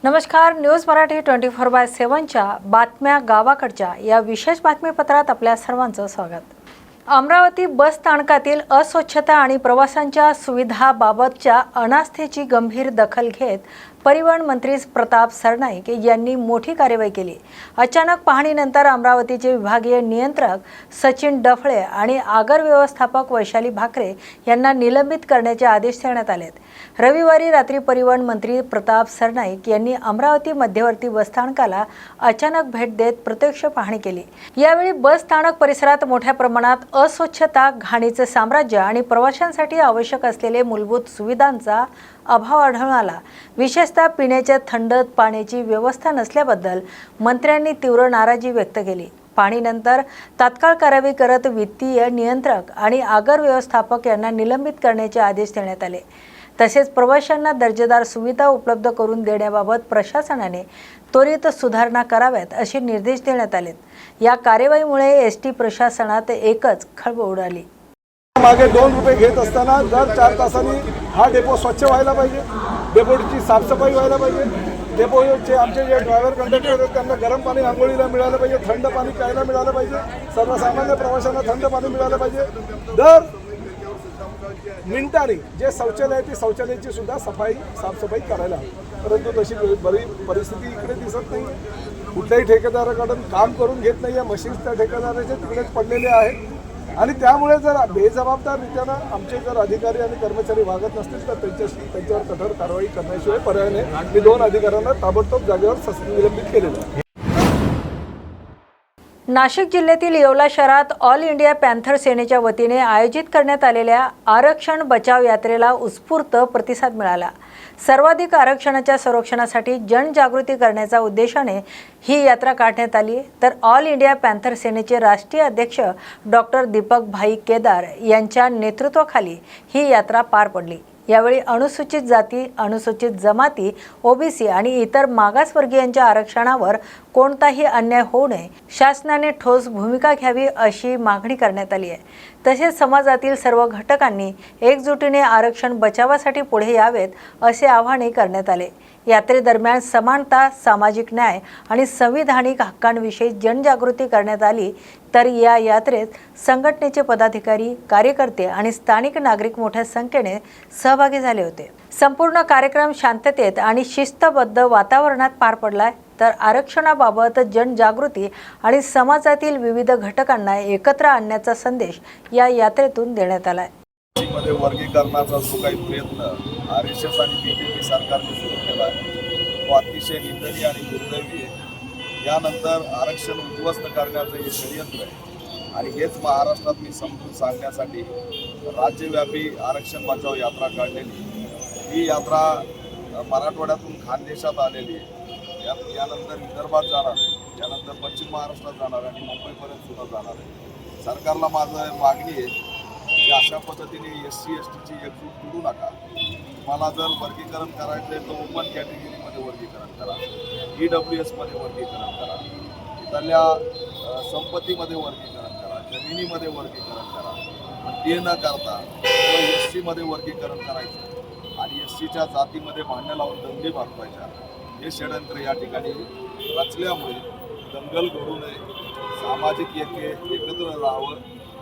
नमस्कार, न्यूज मराठी 24/7च्या बातम्या गावाकडच्या या विशेष बातमीपत्रात आपल्या सर्वांचं स्वागत। अमरावती बस स्थानकातील अस्वच्छता आणि प्रवाशांच्या सुविधाबाबतच्या अनास्थेची गंभीर दखल घेत परिवहन मंत्री प्रताप सरनाईक यांनी मोठी कार्यवाही केली। अचानक पाहणीनंतर अमरावतीचे विभागीय नियंत्रक सचिन डफळे आणि आगर व्यवस्थापक वैशाली भाकरे यांना निलंबित करण्याचे आदेश देण्यात आले। रविवारी रात्री परिवहन मंत्री प्रताप सरनाईक यांनी अमरावती मध्यवर्ती बस स्थानकाला अचानक भेट देत प्रत्यक्ष पाहणी केली। यावेळी बस स्थानक परिसरात मोठ्या प्रमाणात अस्वच्छता, घाणीचे साम्राज्य आणि प्रवाशांसाठी आवश्यक असलेले मूलभूत सुविधांचा अभाव आढळून आला। विशेषतः पिण्याच्या थंड पाण्याची व्यवस्था नसल्याबद्दल मंत्र्यांनी तीव्र नाराजी व्यक्त केली। पाहणीनंतर तात्काळ कारवाई करत वित्तीय नियंत्रक आणि आगर व्यवस्थापक यांना निलंबित करण्याचे आदेश देण्यात आले। तसेच प्रवाशांना दर्जेदार सुविधा उपलब्ध करून देण्याबाबत प्रशासनाने त्वरित सुधारणा कराव्यात असे निर्देश देण्यात आले। या कार्यवाहीमुळे एसटी प्रशासनात एकच खळबळ उडाली। मागे 2 रुपये घेत असताना दर 4 तासांनी हा डेपो स्वच्छ व्हायला पाहिजे, डेपोची साफसफाई व्हायला पाहिजे, डेपोचे आमचे जे ड्रायव्हर कंडक्टर आहेत त्यांना गरम पाणी आंघोळीला मिळालं पाहिजे, थंड पाणी प्यायला मिळालं पाहिजे, सर्वसामान्य प्रवाशांना थंड पाणी मिळालं पाहिजे। दर मिनिटांनी जे शौचालय आहे ती शौचालयाची सुद्धा साफसफाई करायला हवी, परंतु तशी बरी परिस्थिती इकडे दिसत नाही। कुठल्याही ठेकेदाराकडून काम करून घेत नाही आहे, मशीन्स त्या ठेकेदाराचे तिकडेच पडलेले आहेत आणि त्यामुळे जर बेजबाबदाररीत्यानं आमचे जर अधिकारी आणि कर्मचारी वागत नसतील तर त्यांच्यावर कठोर कारवाई करण्याशिवाय पर्याय नाही। मी 2 अधिकाऱ्यांना ताबडतोब जागेवर निलंबित केलेलं आहे। नाशिक जिल्ह्यातील येवला शहरात ऑल इंडिया पॅन्थर सेनेच्या वतीने आयोजित करण्यात आलेल्या आरक्षण बचाव यात्रेला उत्स्फूर्त प्रतिसाद मिळाला। सर्वाधिक आरक्षणाच्या संरक्षणासाठी जनजागृती करण्याच्या उद्देशाने ही यात्रा काढण्यात आली, तर ऑल इंडिया पॅन्थर सेनेचे राष्ट्रीय अध्यक्ष डॉक्टर दीपक भाई केदार यांच्या नेतृत्वाखाली ही यात्रा पार पडली। यावेळी अनुसूचित जाती, अनुसूचित जमाती, ओबीसी आणि इतर मागासवर्गीयांच्या आरक्षणावर कोणताही अन्याय होऊ नये, शासनाने ठोस भूमिका घ्यावी अशी मागणी करण्यात आली आहे। तसेच समाजातील सर्व घटकांनी एकजुटीने आरक्षण बचावासाठी पुढे यावेत असे आवाहनही करण्यात आले। यात्रेदरम्यान समानता, सामाजिक न्याय आणि संविधानिक हक्कांविषयी जनजागृती करण्यात आली, तर या यात्रेत संघटनेचे पदाधिकारी, कार्यकर्ते आणि स्थानिक नागरिक मोठ्या संख्येने सहभागी झाले होते। संपूर्ण कार्यक्रम शांततेत आणि शिस्तबद्ध वातावरणात पार पडला, तर आरक्षणाबाबत जनजागृती आणि समाजातील विविध घटकांना एकत्र आणण्याचा संदेश या यात्रेतून देण्यात आला। मध्ये वर्गीकरणाचा जो काही प्रयत्न आरएसएस आणि बीजेपी सरकारने सुरू केला आहे तो अतिशय निंदनीय आणि दुर्दैवी आहे। यानंतर आरक्षण उद्ध्वस्त करण्याचं हे षडयंत्र आहे आणि हेच महाराष्ट्रात मी समजून सांगण्यासाठी राज्यव्यापी आरक्षण बचाव यात्रा काढलेली। ही यात्रा मराठवाड्यातून खानदेशात आलेली आहे, यानंतर विदर्भात जाणार आहे, यानंतर पश्चिम महाराष्ट्रात जाणार आहे आणि मुंबईपर्यंत सुद्धा जाणार आहे। सरकारला माझं मागणी आहे की अशा पद्धतीने SC STची एकजूट करू नका। तुम्हाला जर वर्गीकरण करायचं आहे तर ओपन कॅटेगरीमध्ये वर्गीकरण करा, EWS मध्ये वर्गीकरण करा, इथल्या संपत्तीमध्ये वर्गीकरण करा, जमिनीमध्ये वर्गीकरण करा, पण ते न करता SC मध्ये वर्गीकरण करायचं आणि SCच्या जातीमध्ये भांडणं लावून दंगे भागवायच्या, हे षडयंत्र या ठिकाणी रचल्यामुळे दंगल घडू नये, सामाजिक एकत्र राहावं,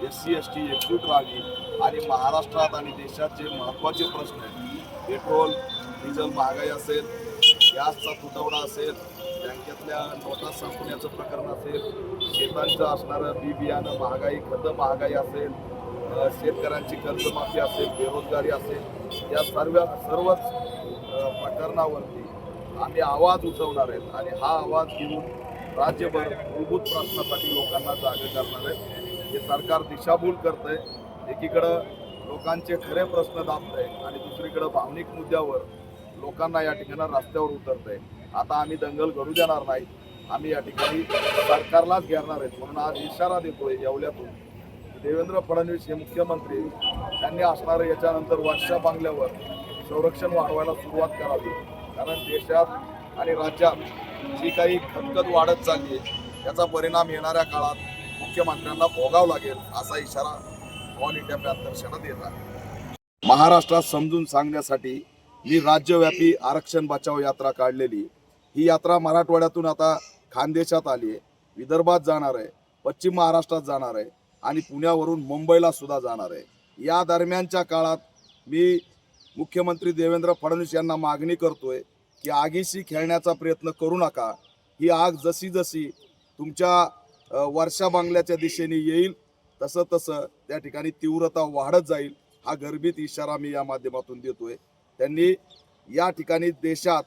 SC ST एकजूट राहावी आणि महाराष्ट्रात आणि देशात जे महत्त्वाचे प्रश्न आहेत, पेट्रोल डिझेल महागाई असेल, गॅसचा तुटवडा असेल, बँकेतल्या नोटा संपण्याचं प्रकरण असेल, शेतांचं असणारं बी बियाणं महागाई, खतं महागाई असेल, शेतकऱ्यांची कर्जमाफी असेल, बेरोजगारी असेल, या सर्वच प्रकरणावरती आम्ही आवाज उठवणार आहेत आणि हा आवाज घेऊन राज्यभर मूलभूत प्रश्नासाठी लोकांना जागे करणार आहेत। हे सरकार दिशाभूल करतंय, एकीकडं लोकांचे खरे प्रश्न दाबतंय आणि दुसरीकडं भावनिक मुद्द्यावर लोकांना या ठिकाणी रस्त्यावर उतरतंय। आता आम्ही दंगल घडू देणार नाही, आम्ही या ठिकाणी सरकारलाच घेणार आहेत। म्हणून आज इशारा देतोय येवल्यातून, देवेंद्र फडणवीस हे मुख्यमंत्री, त्यांनी असणारं याच्यानंतर वर्षा बांगल्यावर संरक्षण वाढवायला सुरुवात करावी, कारण देशात आणि राज्यात जी काही खतखत वाढत चालली आहे याचा परिणाम येणाऱ्या काळात मुख्यमंत्र्यांना भोगावा लागेल, असा इशारा ऑल इंडिया पॅन्थर सेना देत आहे। महाराष्ट्रात समजून सांगण्यासाठी मी राज्यव्यापी आरक्षण बचाव यात्रा काढलेली। ही यात्रा मराठवाड्यातून आता खानदेशात आली आहे, विदर्भात जाणार आहे, पश्चिम महाराष्ट्रात जाणार आहे आणि पुण्यावरून मुंबईला सुद्धा जाणार आहे. या दरम्यानच्या काळात मी मुख्यमंत्री देवेंद्र फडणवीस यांना मागणी करतोय की आगीशी खेळण्याचा प्रयत्न करू नका. ही आग जशी जशी तुमच्या वर्षा बांगल्याच्या दिशेने येईल तसं तसं त्या ठिकाणी तीव्रता वाढत जाईल. हा गर्भित इशारा मी या माध्यमातून देतोय. त्यांनी या ठिकाणी देशात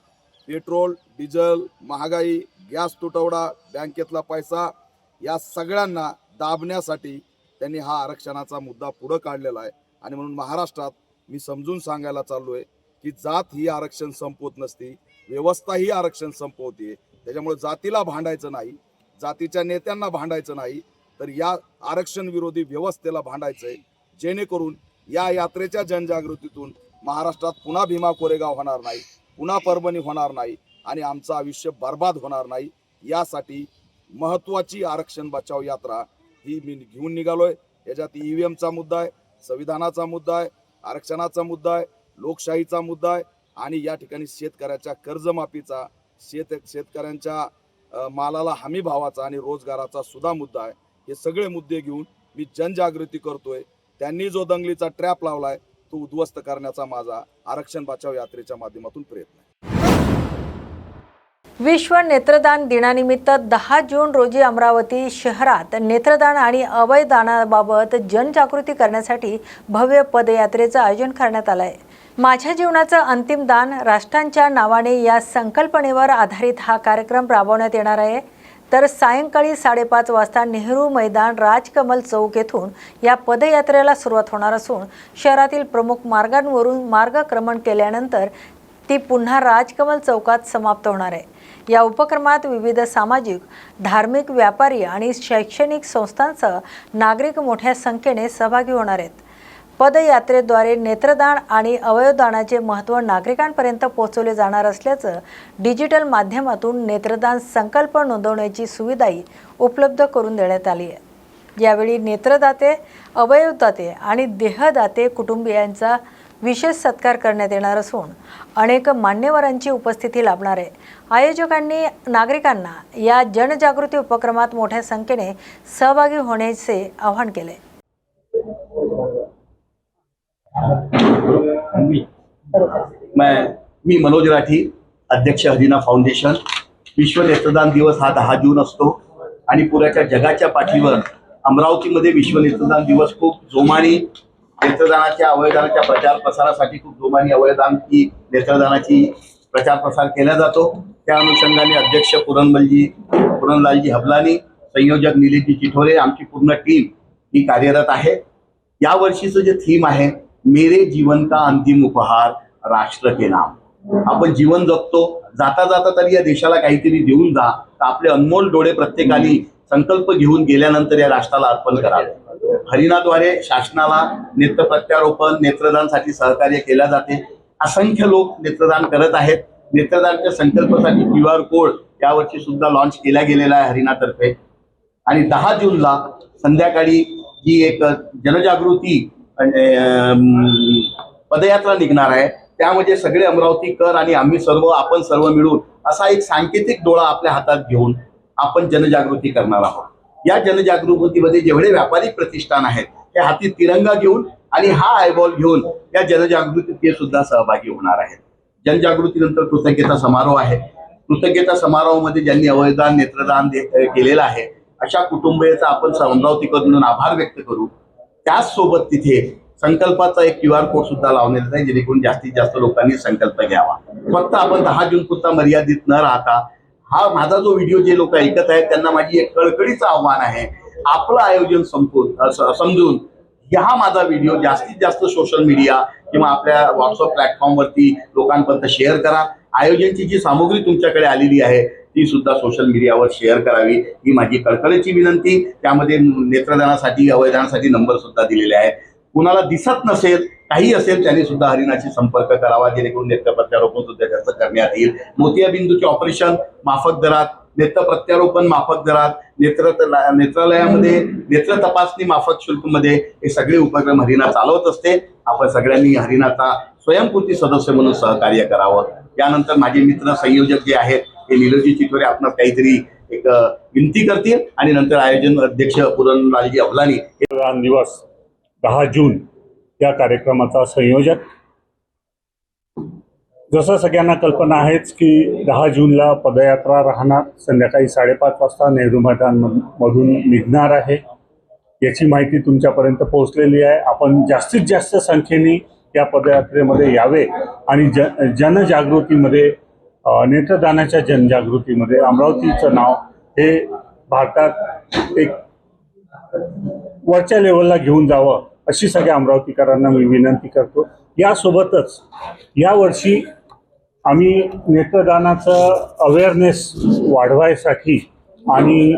पेट्रोल, डिझेल, महागाई, गॅस तुटवडा, बँकेतला पैसा या सगळ्यांना दाबण्यासाठी त्यांनी हा आरक्षणाचा मुद्दा पुढे काढलेला आहे. आणि म्हणून महाराष्ट्रात मी समजून सांगायला चाललोय की जात ही आरक्षण संपवत नसती, व्यवस्था ही आरक्षण संपवते. त्याच्यामुळे जातीला भांडायचं नाही, जातीच्या नेत्यांना भांडायचं नाही, तर या आरक्षण विरोधी व्यवस्थेला भांडायचंय, जेणेकरून या यात्रेच्या जनजागृतीतून महाराष्ट्रात पुन्हा भीमा कोरेगाव होणार नाही, पुन्हा परभणी होणार नाही आणि आमचं आयुष्य बर्बाद होणार नाही. यासाठी महत्त्वाची आरक्षण बचाव यात्रा ही मी घेऊन निघालोय. याच्यात EVMचा मुद्दा आहे, संविधानाचा मुद्दा आहे, आरक्षणाचा मुद्दा आहे, लोकशाहीचा मुद्दा आहे आणि या ठिकाणी शेतकऱ्याच्या कर्जमाफीचा, शेतकऱ्यांच्या मालाला हमी भावाचा आणि रोजगाराचा सुद्धा मुद्दा आहे. हे सगळे मुद्दे घेऊन मी जनजागृती करतोय. त्यांनी जो दंगलीचा ट्रॅप लावलाय तो उद्ध्वस्त करण्याचा माझा आरक्षण बचाव यात्रेच्या माध्यमातून प्रयत्न आहे. विश्व नेत्रदान दिनानिमित्त 10 जून रोजी अमरावती शहरात नेत्रदान आणि अवयदानाबाबत जनजागृती करण्यासाठी भव्य पदयात्रेचं आयोजन करण्यात आलं आहे. माझ्या जीवनाचं अंतिम दान राष्ट्रांच्या नावाने या संकल्पनेवर आधारित हा कार्यक्रम राबवण्यात येणार आहे. तर सायंकाळी 5:30 वाजता नेहरू मैदान, राजकमल चौक येथून या पदयात्रेला सुरुवात होणार असून शहरातील प्रमुख मार्गांवरून मार्गक्रमण केल्यानंतर ती पुन्हा राजकमल चौकात समाप्त होणार आहे. या उपक्रमात विविध सामाजिक, धार्मिक, व्यापारी आणि शैक्षणिक संस्थांसह नागरिक मोठ्या संख्येने सहभागी होणार आहेत. पदयात्रेद्वारे नेत्रदान आणि अवयवदानाचे महत्त्व नागरिकांपर्यंत पोहोचवले जाणार असल्याचं डिजिटल माध्यमातून नेत्रदान संकल्प नोंदवण्याची सुविधाही उपलब्ध करून देण्यात आली आहे. यावेळी नेत्रदाते, अवयवदाते आणि देहदाते कुटुंबियांचा विशेष सत्कार करण्यात येणार असून अनेक मान्यवरांची उपस्थिती लाभणार आहे. आयोजकांनी नागरिकांना या जनजागृती उपक्रमात मोठ्या संख्येने सहभागी होण्याचे आवाहन केले. मी मनोज राठी, अध्यक्ष हरिना फाउंडेशन. विश्व नेत्रदान दिवस हा 10 जून असतो आणि पुऱ्याच्या जगाच्या पाठीवर अमरावतीमध्ये विश्व नेत्रदान दिवस खूप जोमाने नेत्रदानाच्या, अवयवदानाच्या प्रचार प्रसारासाठी खूप जोमाने अवयवदानाची, नेत्रदानाची प्रचार प्रसार केला जातो. त्या अनुषंगाने अध्यक्ष पुरणलालजी हबलानी, संयोजक निलेशजी चिठोरे, आमची पूर्ण टीम ही कार्यरत आहे. या वर्षीचं जे थीम आहे, मेरे जीवन का अंतिम उपहार राष्ट्र के नाम. आपण जीवन जगतो, जाता जाता तरी या देशाला काहीतरी देऊन जा, तर आपले अनमोल डोळे प्रत्येकाने संकल्प घेऊन गेल्यानंतर या राष्ट्राला अर्पण करावे. हरिनाद्वारे शासनाला नेत्र प्रत्यारोपण, नेत्रदानसाठी सहकार्य केले जाते. असंख्य लोक नेत्रदान करत आहेत. नेत्रदानच्या संकल्पासाठी QR कोड यावर्षी सुद्धा लॉन्च केला गेलेला आहे हरिनातर्फे. आणि 10 जूनला संध्याकाळी ही एक जनजागृती पदयात्रा निघणार आहे. त्यामध्ये सगळे अमरावतीकर आणि आम्ही सर्व, आपण सर्व मिळून असा एक सांकेतिक डोळा आपल्या हातात घेऊन आपण जनजागृती करणार आहोत. या जनजागृतीमध्ये जेवढे व्यापारिक प्रतिष्ठान आहेत ते हाती तिरंगा घेऊन आणि हा आयबॉल घेऊन या जनजागृतीत ते सुद्धा सहभागी होणार आहेत. जनजागृतीनंतर कृतज्ञता समारोह आहे. कृतज्ञता समारोहामध्ये ज्यांनी अवयवदान, नेत्रदान केलेलं आहे अशा कुटुंबियांचा आपण अमरावतीकर म्हणून आभार व्यक्त करू. त्याचसोबत तिथे संकल्पाचा एक QR कोड सुद्धा लावण्यात आहे, जेणेकरून जास्तीत जास्त लोकांनी संकल्प घ्यावा. फक्त आपण 10 जून पुरता मर्यादित न राहता हा माझा जो व्हिडिओ जे लोक ऐकत आहेत त्यांना माझी एक कळकळीचं आव्हान आहे, आपलं आयोजन समजून हा माझा व्हिडिओ जास्तीत जास्त सोशल मीडिया किंवा आपल्या व्हॉट्सअप प्लॅटफॉर्मवरती लोकांपर्यंत शेअर करा. आयोजनची जी सामुग्री तुमच्याकडे आलेली आहे ती सुद्धा सोशल मीडियावर शेअर करावी, ही माझी कळकळीची विनंती. त्यामध्ये नेत्रदानासाठी, अवयवदानासाठी नंबर सुद्धा दिलेले आहेत. कुणाला दिसत नसेल, काही असेल, त्यांनी सुद्धा हरिनाशी संपर्क करावा, जेणेकरून नेत्र प्रत्यारोपण सुद्धा जास्त करण्यात येईल. मोतियाबिंदूचे ऑपरेशन माफक दरात, नेत्र प्रत्यारोपण माफक दरात, नेत्रालयामध्ये नेत्र तपासणी माफक शुल्कमध्ये हे सगळे उपक्रम हरिना चालवत असते. आपण सगळ्यांनी हरिनाचा स्वयंपूर्ती सदस्य म्हणून सहकार्य करावं. यानंतर माझे मित्र संयोजक जे आहेत हे नीलजी चितोरे आपणास काहीतरी एक विनंती करतील आणि नंतर आयोजन अध्यक्ष पुरणलालजी अवलानी मतदान दिवस 10 जून या कार्यक्रमाचा संयोजक. जसं सगळ्यांना कल्पना आहेच की 10 जूनला पदयात्रा राहणार, संध्याकाळी 5:30 वाजता नेहरू मैदानमधून निघणार आहे. याची माहिती तुमच्यापर्यंत पोहोचलेली आहे. आपण जास्तीत जास्त संख्येने या पदयात्रेमध्ये यावे आणि जनजागृतीमध्ये, नेत्रदानाच्या जनजागृतीमध्ये अमरावतीचं नाव हे भारतात एक वरच्या लेवलला घेऊन जावं अशी सगळ्या अमरावतीकरांना मी विनंती करतो. यासोबतच यावर्षी आम्ही नेत्रदानाचं अवेअरनेस वाढवायसाठी आणि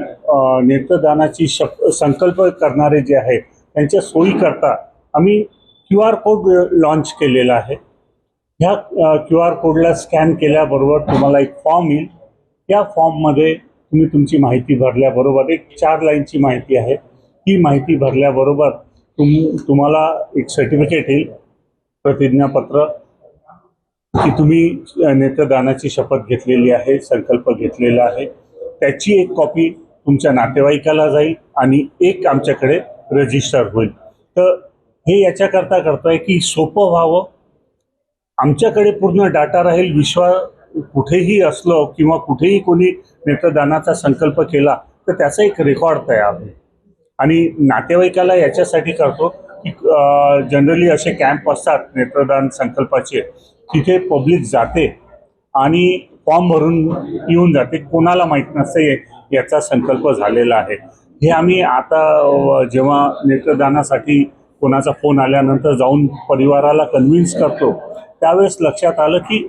नेत्रदानाची संकल्प करणारे जे आहेत त्यांच्या सोयीकरता आम्ही QR कोड लॉन्च केलेला आहे. ह्या QR कोडला स्कॅन केल्याबरोबर तुम्हाला एक फॉर्म येईल. या फॉर्ममध्ये तुम्ही तुमची माहिती भरल्याबरोबर एक 4 लाईनची माहिती आहे. ही माहिती भरल्याबरोबर तुम्हाला एक सर्टिफिकेट येईल, प्रतिज्ञापत्र, की तुम्ही नेत्रदानाची शपथ घेतलेली आहे, संकल्प घेतलेला आहे. त्याची एक कॉपी तुमच्या नातेवाईकाला जाईल आणि एक आमच्याकडे रजिस्टर होईल. तर हे याच्याकरता करतोय की सोपं व्हावं, आमच्याकडे पूर्ण डाटा राहील. कुठेही असलो किंवा कुठेही कोणी नेत्रदानाचा संकल्प केला तर त्याचा एक रेकॉर्ड तयार होईल. आणि नातेवाईकाला याच्यासाठी करतो की जनरली असे कॅम्प असतात नेत्रदान संकल्पाचे, तिथे पब्लिक जाते आणि फॉर्म भरून येऊन जाते. कोणाला माहीत नसते याचा संकल्प झालेला आहे. हे आम्ही आता जेव्हा नेत्रदानासाठी कोणाचा फोन आल्यानंतर जाऊन परिवाराला कन्व्हिन्स करतो त्यावेळेस लक्षात आलं की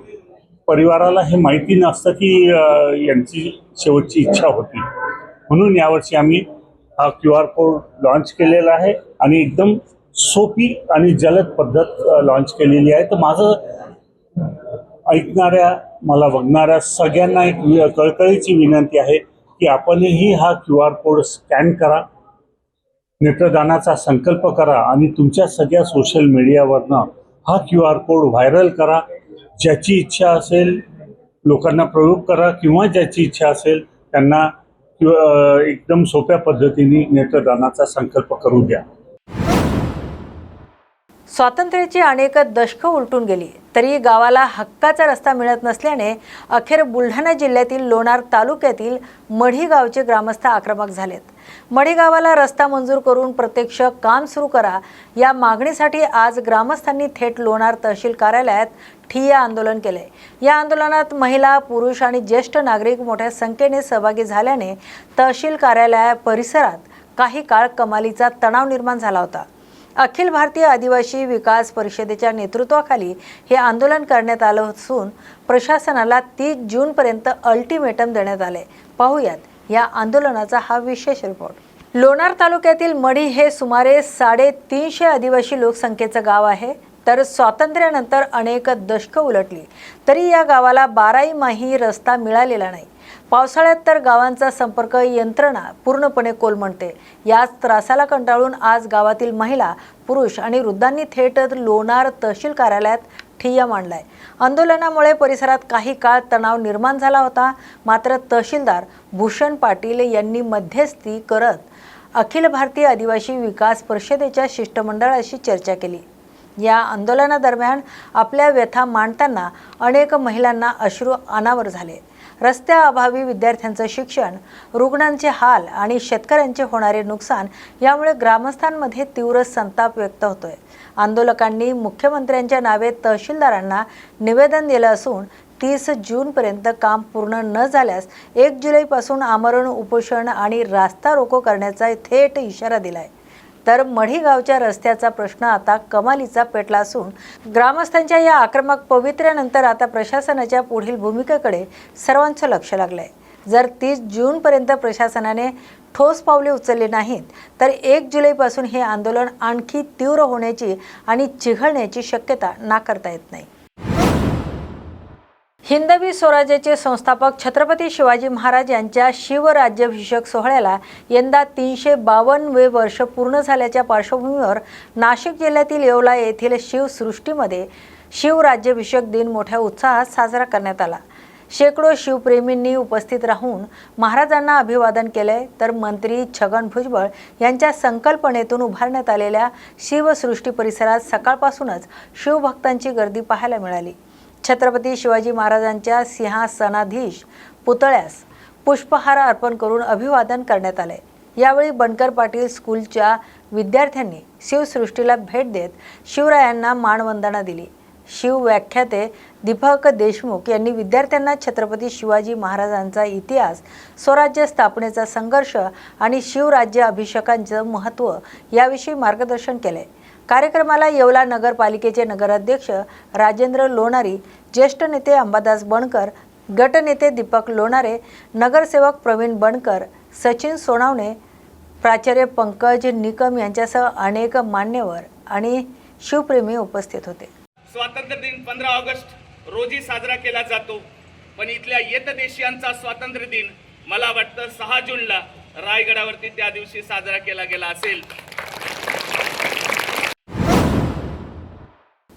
परिवाराला हे माहिती नसतं की यांची शेवटची इच्छा होती. म्हणून यावर्षी आम्ही हा QR कोड लॉन्च केलेला आहे आणि एकदम सोपी आणि जलद पद्धत लॉन्च केलेली आहे. तर माझं ऐकणाऱ्या, मला बघणाऱ्या सगळ्यांना एक कळकळीची विनंती आहे की आपणही हा QR कोड स्कॅन करा, नेत्रदानाचा संकल्प करा आणि तुमच्या सगळ्या सोशल मीडियावरनं हा QR कोड व्हायरल करा. ज्याची इच्छा असेल लोकांना प्रयोग करा किंवा ज्याची इच्छा असेल त्यांना एकदम सोप्या पद्धतीने नेत्रदानाचा संकल्प करू द्या. स्वातंत्र्याची अनेक दशकं उलटून गेली तरी गावाला हक्काचा रस्ता मिळत नसल्याने अखेर बुलढाणा जिल्ह्यातील लोणार तालुक्यातील मढी गावचे ग्रामस्थ आक्रमक झालेत. मढी गावाला रस्ता मंजूर करून प्रत्यक्ष काम सुरू करा या मागणीसाठी आज ग्रामस्थांनी थेट लोणार तहसील कार्यालयात ठिय्या आंदोलन केले. या आंदोलनात महिला, पुरुष आणि ज्येष्ठ नागरिक मोठ्या संख्येने सहभागी झाल्याने तहसील कार्यालय परिसरात काही काळ कमालीचा तणाव निर्माण झाला होता. अखिल भारतीय आदिवासी विकास परिषदेच्या नेतृत्वाखाली हे आंदोलन करण्यात आलं असून प्रशासनाला 30 जूनपर्यंत अल्टिमेटम देण्यात आले. पाहूयात या आंदोलनाचा हा विशेष रिपोर्ट. लोणार तालुक्यातील मढी हे सुमारे 350 आदिवासी लोकसंख्येचं गाव आहे. तर स्वातंत्र्यानंतर अनेक दशकं उलटली तरी या गावाला 12 माही रस्ता मिळालेला नाही. पावसाळ्यात तर गावांचा संपर्क यंत्रणा पूर्णपणे कोलमडते. याच त्रासाला कंटाळून आज गावातील महिला, पुरुष आणि वृद्धांनी थेट लोणार तहसील कार्यालयात ठिय्या मांडलाय. आंदोलनामुळे परिसरात काही काळ तणाव निर्माण झाला होता. मात्र तहसीलदार भूषण पाटील यांनी मध्यस्थी करत अखिल भारतीय आदिवासी विकास परिषदेच्या शिष्टमंडळाशी चर्चा केली. या आंदोलनादरम्यान आपल्या व्यथा मांडताना अनेक महिलांना अश्रू अनावर झाले. रस्त्याअभावी विद्यार्थ्यांचं शिक्षण, रुग्णांचे हाल आणि शेतकऱ्यांचे होणारे नुकसान यामुळे ग्रामस्थांमध्ये तीव्र संताप व्यक्त होतोय. आंदोलकांनी मुख्यमंत्र्यांच्या नावे तहसीलदारांना निवेदन दिलं असून 30 जूनपर्यंत काम पूर्ण न झाल्यास 1 जुलैपासून आमरण उपोषण आणि रास्ता रोको करण्याचा थेट इशारा दिलाय. तर मढी गावच्या रस्त्याचा प्रश्न आता कमालीचा पेटला असून ग्रामस्थांच्या या आक्रमक पवित्र्यानंतर आता प्रशासनाच्या पुढील भूमिकेकडे सर्वांचं लक्ष लागलंय. जर 30 जूनपर्यंत प्रशासनाने ठोस पावले उचलले नाहीत तर 1 जुलैपासून हे आंदोलन आणखी तीव्र होण्याची आणि चिघळण्याची शक्यता नाकारता येत नाही. हिंदवी स्वराज्याचे संस्थापक छत्रपती शिवाजी महाराज यांच्या शिवराज्याभिषेक सोहळ्याला यंदा 352वे वर्ष पूर्ण झाल्याच्या पार्श्वभूमीवर नाशिक जिल्ह्यातील येवला येथील शिवसृष्टीमध्ये शिवराज्याभिषेक दिन मोठ्या उत्साहात साजरा करण्यात आला. शेकडो शिवप्रेमींनी उपस्थित राहून महाराजांना अभिवादन केले, तर मंत्री छगन भुजबळ यांच्या संकल्पनेतून उभारण्यात आलेल्या शिवसृष्टी परिसरात सकाळपासूनच शिवभक्तांची गर्दी पाहायला मिळाली। छत्रपती शिवाजी महाराजांच्या सिंहासनाधीश पुतळ्यास पुष्पहार अर्पण करून अभिवादन करण्यात आले। यावेळी बनकर पाटील स्कूलच्या विद्यार्थ्यांनी शिवसृष्टीला भेट देत शिवरायांना मानवंदना दिली। शिव व्याख्याते दीपक देशमुख यांनी विद्यार्थ्यांना छत्रपती शिवाजी महाराजांचा इतिहास, स्वराज्य स्थापनेचा संघर्ष आणि शिवराज्य अभिषेकांचे महत्त्व याविषयी मार्गदर्शन केले। कार्यक्रमाला येवला नगरपालिकेचे नगराध्यक्ष राजेंद्र लोणारी, ज्येष्ठ नेते अंबादास बनकर, गटनेते दीपक लोणारे, नगरसेवक प्रवीण बनकर, सचिन सोनावणे, प्राचार्य पंकज निकम यांच्यासह अनेक मान्यवर आणि शिवप्रेमी उपस्थित होते। स्वातंत्र्य दिन 15 ऑगस्ट रोजी साजरा केला जातो, पण इथल्या येतदेशीयांचा स्वातंत्र्य दिन मला वाटतं 6 जूनला रायगडावरती त्या दिवशी साजरा केला गेला असेल।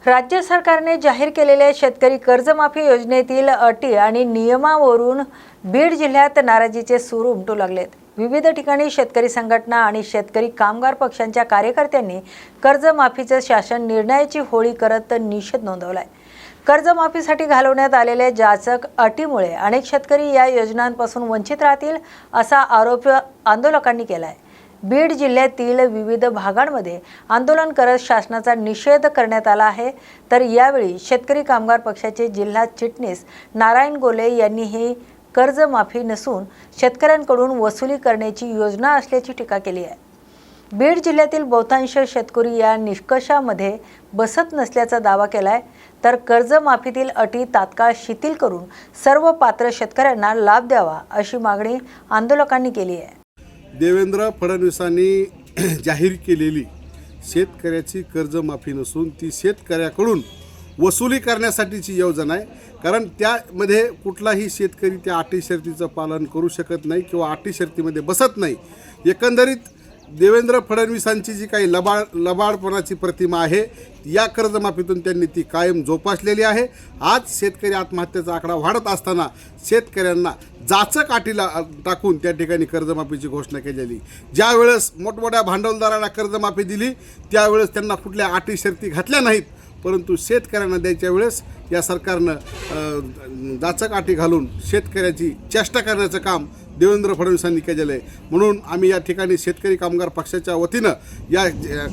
राज्य सरकारने जाहीर केलेल्या शेतकरी कर्जमाफी योजनेतील अटी आणि नियमावरून बीड जिल्ह्यात नाराजीचे सूर उमटू लागलेत। विविध ठिकाणी शेतकरी संघटना आणि शेतकरी कामगार पक्षांच्या कार्यकर्त्यांनी कर्जमाफीचे शासन निर्णयाची होळी करत निषेध नोंदवलाय। कर्जमाफीसाठी घालवण्यात आलेल्या जाचक अटीमुळे अनेक शेतकरी या योजनांपासून वंचित राहतील असा आरोप आंदोलकांनी केलाय। बीड जिल्ह्यातील विविध भागांमध्ये आंदोलन करत शासनाचा निषेध करण्यात आला आहे, तर यावेळी शेतकरी कामगार पक्षाचे जिल्हा चिटणीस नारायण गोले यांनी ही कर्जमाफी नसून शेतकऱ्यांकडून वसुली करण्याची योजना असल्याची टीका केली आहे। बीड जिल्ह्यातील बहुतांश शेतकरी या निष्कर्षामध्ये बसत नसल्याचा दावा केलाय, तर कर्जमाफीतील अटी तात्काळ शिथिल करून सर्व पात्र शेतकऱ्यांना लाभ द्यावा अशी मागणी आंदोलकांनी केली आहे। देवेंद्र फडणवीसांनी जाहीर केलेली शेतकऱ्याची कर्जमाफी नसून ती शेतकऱ्याकडून वसुली करण्यासाठीची योजना आहे। कारण त्यामध्ये कुठलाही शेतकरी त्या अटी शर्तीचं पालन करू शकत नाही किंवा अटी शर्तीमध्ये बसत नाही। एकंदरीत देवेंद्र फडणवीसांची जी काही लबाडपणाची प्रतिमा आहे या कर्जमाफीतून त्यांनी ती कायम जोपासलेली आहे। आज शेतकरी आत्महत्येचा आकडा वाढत असताना शेतकऱ्यांना जाचक अटीला टाकून त्या ठिकाणी कर्जमाफीची घोषणा केलेली। ज्या वेळेस मोठमोठ्या भांडवलदारांना कर्जमाफी दिली त्यावेळेस त्यांना कुठल्या अटी शर्ती घातल्या नाहीत, परंतु शेतकऱ्यांना द्यायच्या वेळेस या सरकारनं जाचक अटी घालून शेतकऱ्याची चेष्टा करण्याचं काम देवेंद्र फडणवीसांनी केलेलं आहे। म्हणून आम्ही या ठिकाणी शेतकरी कामगार पक्षाच्या वतीनं या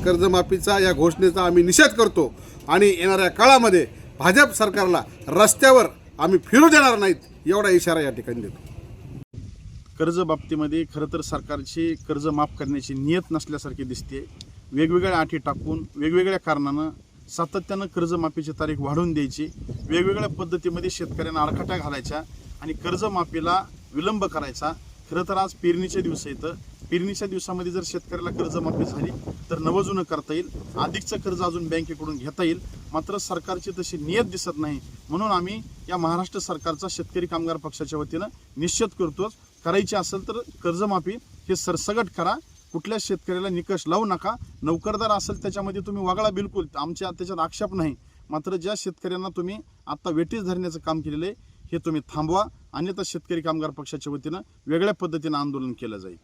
कर्जमाफीचा या घोषणेचा आम्ही निषेध करतो आणि येणाऱ्या काळामध्ये भाजप सरकारला रस्त्यावर आम्ही फिरू देणार नाहीत एवढा इशारा या ठिकाणी देतो। कर्जबाबतीमध्ये खरं तर सरकारची कर्ज माफ करण्याची नियत नसल्यासारखी दिसते। वेगवेगळ्या अटी टाकून वेगवेगळ्या कारणानं सातत्यानं कर्जमाफीची तारीख वाढवून द्यायची, वेगवेगळ्या पद्धतीमध्ये शेतकऱ्यांना आडकाठ्या घालायच्या आणि कर्जमाफीला विलंब करायचा। खरं तर आज पेरणीचे दिवस येतं, पेरणीच्या दिवसामध्ये जर शेतकऱ्याला कर्जमाफी झाली तर नवजुनं करता येईल, अधिकचं कर्ज अजून बँकेकडून घेता येईल, मात्र सरकारची तशी नियत दिसत नाही। म्हणून आम्ही या महाराष्ट्र सरकारचा शेतकरी कामगार पक्षाच्या वतीनं निषेध करतो। करायची असेल तर कर्जमाफी हे सरसगट करा, कुठल्या शेतकऱ्याला निकष लावू नका। नोकरदार असेल त्याच्यामध्ये तुम्ही वगळा, बिलकुल आमच्या त्याच्यात आक्षेप नाही, मात्र ज्या शेतकऱ्यांना तुम्ही आता वेटीस धरण्याचं काम केलेलं आहे हे तुम्ही थांबवा, अन्यथा शेतकरी कामगार पक्षाच्या वतीनं वेगळ्या पद्धतीनं आंदोलन केलं जाईल।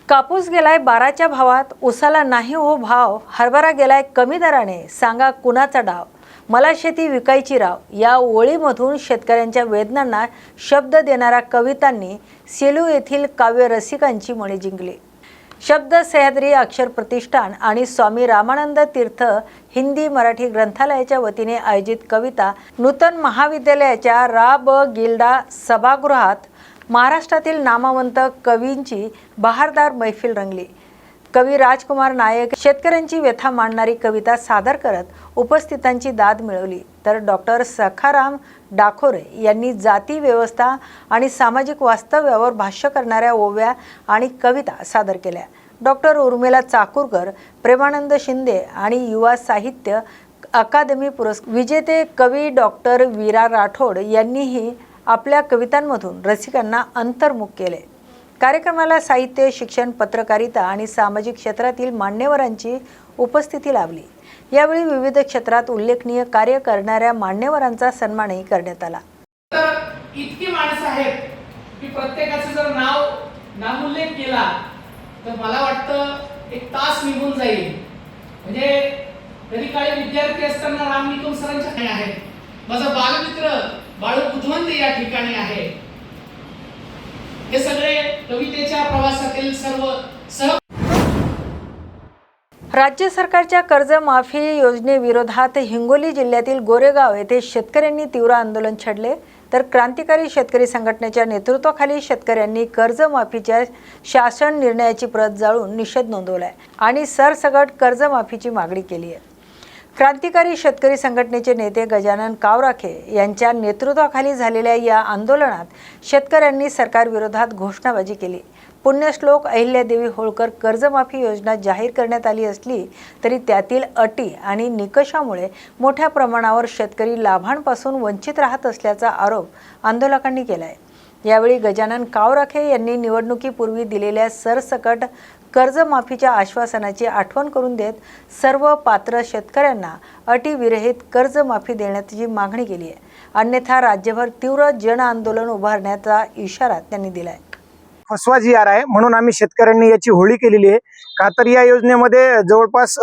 कापूस गेलाय 12च्या भावात, उसाला नाही हो भाव, हरभरा गेलाय कमी दराने, सांगा कुणाचा डाव, मला शेती विकायची राव या ओळीमधून शेतकऱ्यांच्या वेदनांना शब्द देणाऱ्या कवितांनी सेलू येथील काव्य रसिकांची मने जिंकली। शब्द सह्याद्री अक्षर प्रतिष्ठान आणि स्वामी रामानंद तीर्थ हिंदी मराठी ग्रंथालयाच्या वतीने आयोजित कविता नूतन महाविद्यालयाच्या रा.ब. गिल्डा सभागृहात महाराष्ट्रातील नामवंत कवींची बहारदार मैफिल रंगली। कवी राजकुमार नायक शेतकऱ्यांची व्यथा मांडणारी कविता सादर करत उपस्थितांची दाद मिळवली, तर डॉक्टर सखाराम डाखोरे यांनी जाती व्यवस्था आणि सामाजिक वास्तव्यावर भाष्य करणाऱ्या ओव्या आणि कविता सादर केल्या। डॉक्टर उर्मिला चाकूरकर, प्रेमानंद शिंदे आणि युवा साहित्य अकादमी पुरस्कार विजेते कवी डॉक्टर वीरा राठोड यांनीही आपल्या कवितांमधून रसिकांना अंतर्मुख केले। कार्यक्रमाला साहित्य, शिक्षण, पत्रकारिता आणि सामाजिक क्षेत्रातील मान्यवरांची उपस्थिती लाभली। यावेळी विविध क्षेत्रात उल्लेखनीय कार्य करणाऱ्या मान्यवरांचा सन्मानही करण्यात आला. तर इतकी माणसं आहेत की प्रत्येकाचं जर नामोल्लेख केला तर मला वाटतं एक तास निघून जाईल. म्हणजे कधी काळी विद्यार्थी असताना राम निकम सरांच्या ठिकाणी आहे, माझा बालमित्र बाळू बुधवंत या ठिकाणी आहे. हे सगळे कवितेच्या प्रवासातील सर्व सह. राज्य सरकारच्या कर्जमाफी योजनेविरोधात हिंगोली जिल्ह्यातील गोरेगाव येथे शेतकऱ्यांनी तीव्र आंदोलन छेडले. तर क्रांतिकारी शेतकरी संघटनेच्या नेतृत्वाखाली शेतकऱ्यांनी कर्जमाफीच्या शासन निर्णयाची प्रत जाळून निषेध नोंदवलाय आणि सरसकट कर्जमाफीची मागणी केली आहे. क्रांतिकारी शेतकरी संघटनेचे नेते गजानन कावराखे यांच्या नेतृत्वाखाली झालेल्या या आंदोलनात शेतकऱ्यांनी सरकारविरोधात घोषणाबाजी केली. पुण्यश्लोक अहिल्यादेवी होळकर कर्जमाफी योजना जाहीर करण्यात आली असली तरी त्यातील अटी आणि निकषामुळे मोठ्या प्रमाणावर शेतकरी लाभांपासून वंचित राहत असल्याचा आरोप आंदोलकांनी केला आहे. यावेळी गजानन कावराखे यांनी निवडणुकीपूर्वी दिलेल्या सरसकट कर्जमाफीच्या आश्वासनाची आठवण करून देत सर्व पात्र शेतकऱ्यांना अटीविरहित कर्जमाफी देण्याची मागणी केली आहे. अन्यथा राज्यभर तीव्र जन आंदोलन उभारण्याचा इशारा त्यांनी दिला आहे. फसवा जी आर आहे म्हणून आम्ही शेतकऱ्यांनी याची होळी केलेली आहे. का तर या योजनेमध्ये जवळपास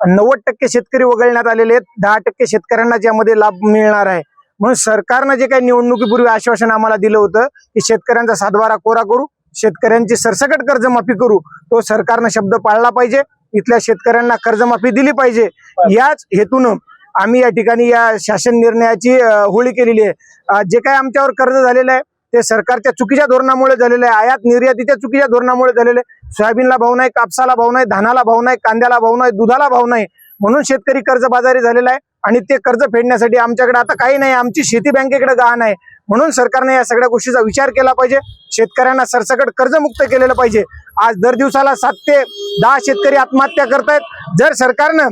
90% शेतकरी वगळण्यात आलेले आहेत. 10% शेतकऱ्यांना यामध्ये लाभ मिळणार आहे. म्हणून सरकारनं जे काही निवडणुकीपूर्वी आश्वासन आम्हाला दिलं होतं की शेतकऱ्यांचा सातबारा कोरा करू, शेतकऱ्यांची सरसकट कर्जमाफी करू, तो सरकारनं शब्द पाळला पाहिजे. इथल्या शेतकऱ्यांना कर्जमाफी दिली पाहिजे. याच हेतून आम्ही या ठिकाणी या शासन निर्णयाची होळी केलेली आहे. जे काही आमच्यावर कर्ज झालेलं आहे ते सरकारच्या चुकीच्या धोरणामुळे झालेलं आहे. आयात निर्यातीच्या चुकीच्या धोरणामुळे झालेलं आहे. सोयाबीनला भाव नाही, कापसाला भाव नाही, धानाला भाव नाही, कांद्याला भाव नाही, दुधाला भाव नाही, म्हणून शेतकरी कर्जबाजारी झालेला आहे. आणि ते कर्ज फेडण्यासाठी आमच्याकडे आता काही नाही, आमची शेती बँकेकडे गहाण आहे. म्हणून सरकारने या सगळ्या गोष्टीचा विचार केला पाहिजे. शेतकऱ्यांना सरसकट कर्जमुक्त केलेलं पाहिजे. आज दर दिवसाला 7 ते 10 शेतकरी आत्महत्या करतायत. जर सरकारनं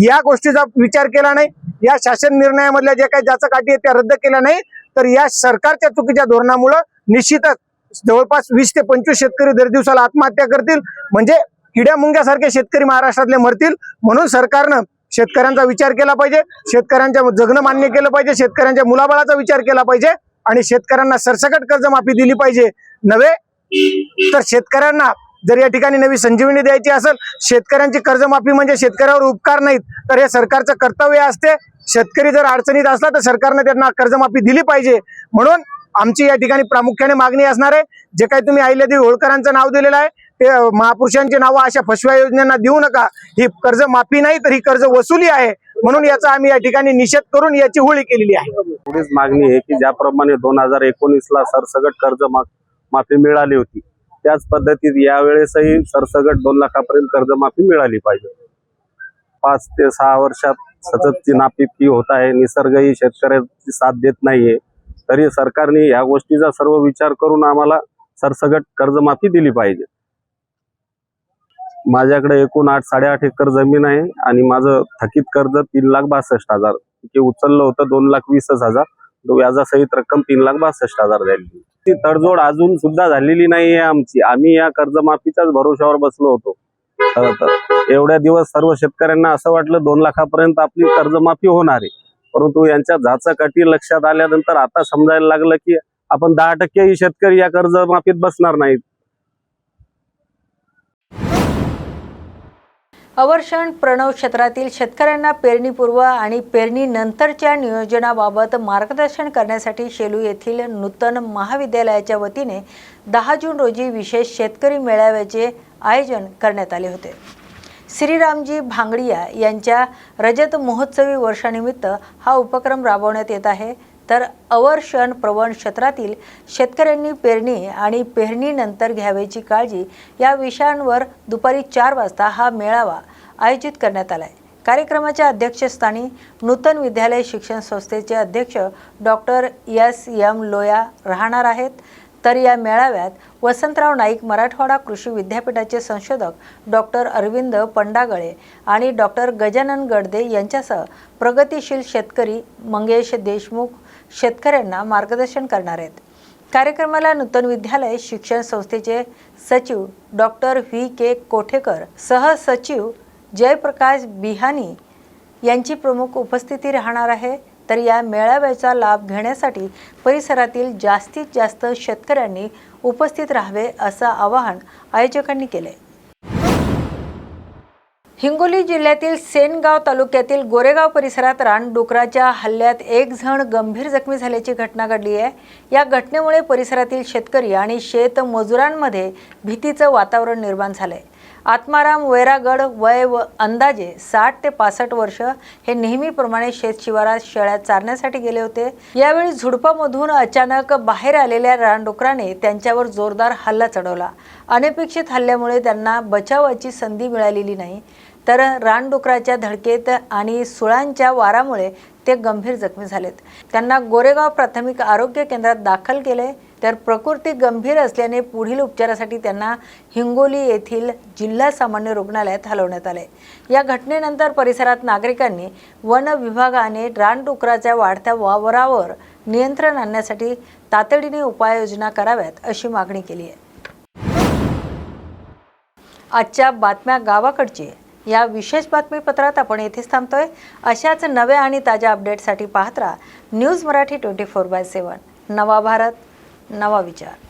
या गोष्टीचा विचार केला नाही, या शासन निर्णयामधल्या जे काही ज्याचा काठी आहे त्या रद्द केल्या नाही, तर या सरकारच्या चुकीच्या धोरणामुळे निश्चितच जवळपास 20 ते 25 शेतकरी दर दिवसाला आत्महत्या करतील. म्हणजे किड्या मुंग्यासारखे शेतकरी महाराष्ट्रातले मरतील. म्हणून सरकारनं शेतकऱ्यांचा विचार केला पाहिजे, शेतकऱ्यांच्या जगणं मान्य केलं पाहिजे, शेतकऱ्यांच्या मुलाबाळाचा विचार केला पाहिजे आणि शेतकऱ्यांना सरसकट कर्जमाफी दिली पाहिजे. नव्हे तर शेतकऱ्यांना जर या ठिकाणी नवी संजीवनी द्यायची असेल, शेतकऱ्यांची कर्जमाफी म्हणजे शेतकऱ्यावर उपकार नाहीत तर हे सरकारचं कर्तव्य असते. शेतकरी जर अडचणीत असला तर सरकारने त्यांना कर्जमाफी दिली पाहिजे. म्हणून आमची या ठिकाणी प्रामुख्याने मागणी असणार आहे, जे काही तुम्ही अहिल्यादेवी होळकरांचं नाव दिलेलं आहे ते महापुरुषांची नावं अशा फसव्या योजनांना देऊ नका. ही कर्जमाफी नाही तर ही कर्ज वसुली आहे. म्हणून याचा आम्ही या ठिकाणी निषेध करून याची होळी केलेली आहे. एवढीच मागणी आहे की ज्याप्रमाणे 2019ला सरसकट कर्ज माफी मिळाली होती त्याच पद्धतीत यावेळेसही सरसकट 2 लाखापर्यंत कर्जमाफी मिळाली पाहिजे. 5 ते 6 वर्षात सततची नापिकी होत आहे. निसर्गही शेतकऱ्याची साथ देत नाहीये. तरी सरकारने या गोष्टीचा सर्व विचार करून आम्हाला सरसकट कर्जमाफी दिली पाहिजे. माझ्याकडे एकूण 8-8.5 एकर जमीन आहे आणि माझं थकीत कर्ज 3,62,000 ते उचललं होतं 2,20,000. व्याजासहित रक्कम 3,62,000 झाली. ती तडजोड अजून सुद्धा झालेली नाहीये आमची. आम्ही या कर्जमाफीच्याच भरोशावर बसलो होतो. एवढ्या दिवस सर्व शेतकऱ्यांना असं वाटलं 2 लाखापर्यंत आपली कर्जमाफी होणार आहे. परंतु यांच्या जाचाकाठी लक्षात आल्यानंतर आता समजायला लागलं की आपण 10% शेतकरी या कर्जमाफीत बसणार नाहीत. अवर्षण प्रणव क्षेत्रातील शेतकऱ्यांना पेरणीपूर्व आणि पेरणीनंतरच्या नियोजनाबाबत मार्गदर्शन करण्यासाठी शेलू येथील नूतन महाविद्यालयाच्या वतीने 10 जून रोजी विशेष शेतकरी मेळाव्याचे आयोजन करण्यात आले होते. श्रीरामजी भांगडिया यांच्या रजत महोत्सवी वर्षानिमित्त हा उपक्रम राबवण्यात येत आहे. तर अवर्षण प्रवण क्षेत्रातील शेतकऱ्यांनी पेरणी आणि पेरणीनंतर घ्यावयाची काळजी या विषयांवर दुपारी 4 वाजता हा मेळावा आयोजित करण्यात आला आहे. कार्यक्रमाच्या अध्यक्षस्थानी नूतन विद्यालय शिक्षण संस्थेचे अध्यक्ष डॉक्टर S.M. लोया राहणार आहेत. तर या मेळाव्यात वसंतराव नाईक मराठवाडा कृषी विद्यापीठाचे संशोधक डॉक्टर अरविंद पंडागळे आणि डॉक्टर गजानन गडदे यांच्यासह प्रगतिशील शेतकरी मंगेश देशमुख शेतकऱ्यांना मार्गदर्शन करणार आहेत. कार्यक्रमाला नूतन विद्यालय शिक्षण संस्थेचे सचिव डॉक्टर V.K. कोठेकर, सहसचिव जयप्रकाश बिहानी, यांची प्रमुख उपस्थिती राहणार आहे। तर या मेळाव्याचा लाभ घेण्यासाठी परिसरातील जास्तीत जास्त शेतकऱ्यांनी उपस्थित राहावे असं आवाहन आयोजकांनी केले। हिंगोली जिल्ह्यातील सेनगाव तालुक्यातील गोरेगाव परिसरात रानडुकराच्या हल्ल्यात एक जण गंभीर जखमी झाल्याची घटना घडली आहे। या घटनेमुळे परिसरातील शेतकरी आणि शेतमजुरांमध्ये भीतीचं वातावरण निर्माण झालंय। आत्माराम वैरागड वय अंदाजे 60 ते 65 वर्ष हे नेहमीप्रमाणे शेतशिवारात शेळ्या चारण्यासाठी गेले होते। यावेळी झुडपामधून अचानक बाहेर आलेल्या रानडुकराने त्यांच्यावर जोरदार हल्ला चढवला। अनपेक्षित हल्ल्यामुळे त्यांना बचावाची संधी मिळालेली नाही, तर रानडुकराच्या धडकेत आणि सुळांच्या वारामुळे ते गंभीर जखमी झालेत। त्यांना गोरेगाव प्राथमिक आरोग्य केंद्रात दाखल केले, तर प्रकृती गंभीर असल्याने पुढील उपचारासाठी त्यांना हिंगोली येथील जिल्हा सामान्य रुग्णालयात हलवण्यात आले। या घटनेनंतर परिसरात नागरिकांनी वन विभागाने रानडुकराच्या वाढत्या वावरावर नियंत्रण आणण्यासाठी तातडीने उपाययोजना कराव्यात अशी मागणी केली आहे। आजच्या बातम्या गावाकडची या विशेष बातमीपत्रात आपण येथेच थांबतोय। अशाच नव्या आणि ताज्या अपडेटसाठी पाहत राहा न्यूज मराठी 24/7। नवा भारत, नवा विचार।